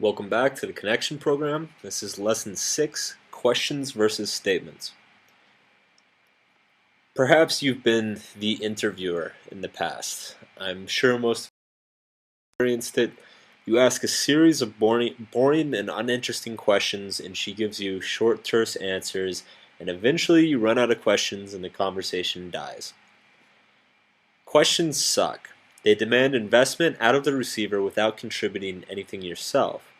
Welcome back to the Connection program. This is Lesson 6, Questions versus Statements. Perhaps you've been the interviewer in the past. I'm sure most of you experienced it. You ask a series of boring and uninteresting questions, and she gives you short, terse answers, and eventually you run out of questions and the conversation dies. Questions suck. They demand investment out of the receiver without contributing anything yourself.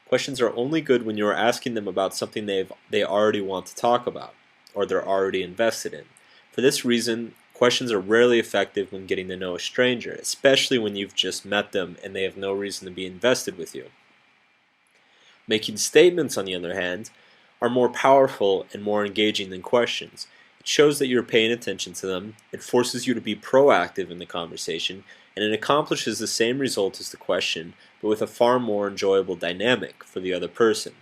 Questions are only good when you are asking them about something they already want to talk about, or they're already invested in. For this reason, questions are rarely effective when getting to know a stranger, especially when you've just met them and they have no reason to be invested with you. Making statements, on the other hand, are more powerful and more engaging than questions. It shows that you're paying attention to them, it forces you to be proactive in the conversation, and it accomplishes the same result as the question, but with a far more enjoyable dynamic for the other person.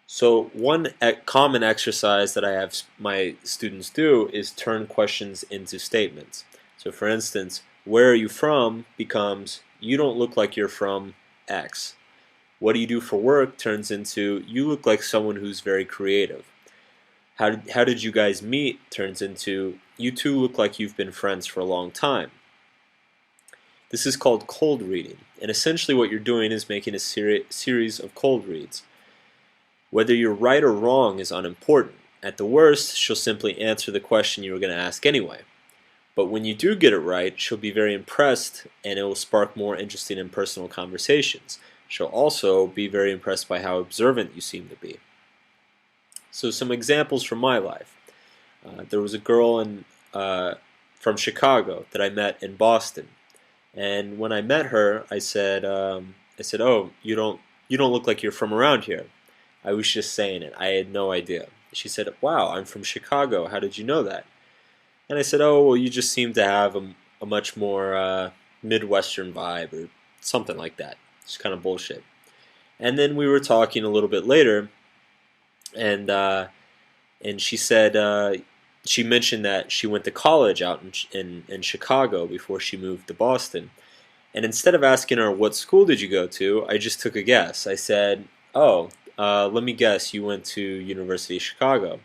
So one common exercise that I have my students do is turn questions into statements. So for instance, where are you from becomes, you don't look like you're from X. What do you do for work turns into, you look like someone who's very creative. How did you guys meet turns into, you two look like you've been friends for a long time. This is called cold reading, and essentially what you're doing is making a series of cold reads. Whether you're right or wrong is unimportant. At the worst, she'll simply answer the question you were going to ask anyway. But when you do get it right, she'll be very impressed, and it will spark more interesting and personal conversations. She'll also be very impressed by how observant you seem to be. So some examples from my life. There was a girl from Chicago that I met in Boston. And when I met her, I said, "Oh, you don't look like you're from around here." I was just saying it. I had no idea. She said, "Wow, I'm from Chicago. How did you know that?" And I said, "Oh, well, you just seem to have a much more Midwestern vibe or something like that." It's kind of bullshit. And then we were talking a little bit later, and she said she mentioned that she went to college out in Chicago before she moved to Boston. And instead of asking her, "What school did you go to?" I just took a guess. I said, "Oh, let me guess, you went to University of Chicago."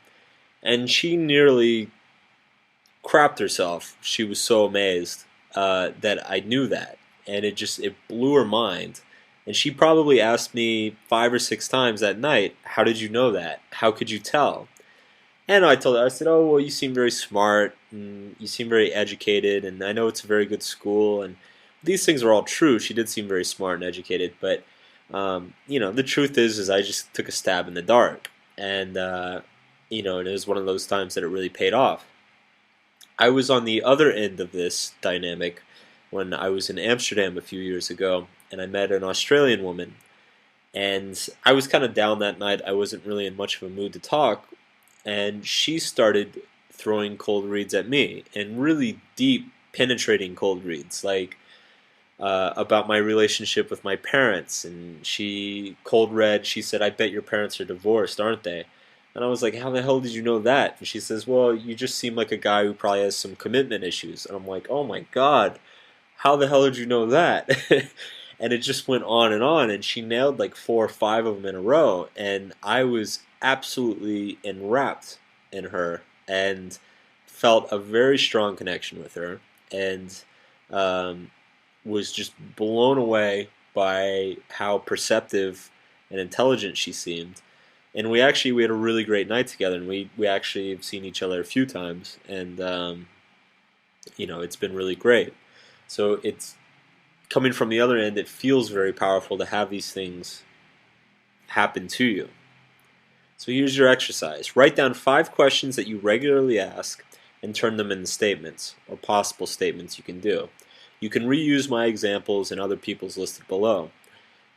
And she nearly crapped herself. She was so amazed that I knew that. And it blew her mind. And she probably asked me 5 or 6 times that night, "How did you know that? How could you tell?" And I told her, I said, "Oh, well, you seem very smart, and you seem very educated, and I know it's a very good school." And these things are all true. She did seem very smart and educated, but the truth is I just took a stab in the dark, and and it was one of those times that it really paid off. I was on the other end of this dynamic when I was in Amsterdam a few years ago, and I met an Australian woman, and I was kind of down that night. I wasn't really in much of a mood to talk. And she started throwing cold reads at me, and really deep, penetrating cold reads, like about my relationship with my parents. And she cold read, she said, "I bet your parents are divorced, aren't they?" And I was like, "How the hell did you know that?" And she says, "Well, you just seem like a guy who probably has some commitment issues." And I'm like, "Oh my God, how the hell did you know that?" And it just went on, and she nailed like 4 or 5 of them in a row, and I was absolutely enwrapped in her and felt a very strong connection with her, and was just blown away by how perceptive and intelligent she seemed. And we had a really great night together, and we actually have seen each other a few times, and it's been really great. So it's coming from the other end, it feels very powerful to have these things happen to you. So here's your exercise. Write down 5 questions that you regularly ask and turn them into statements, or possible statements you can do. You can reuse my examples and other people's listed below.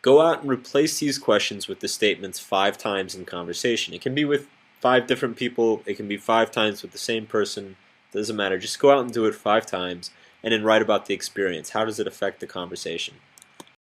Go out and replace these questions with the statements 5 times in conversation. It can be with 5 different people, it can be 5 times with the same person, doesn't matter. Just go out and do it 5 times, and then write about the experience. How does it affect the conversation?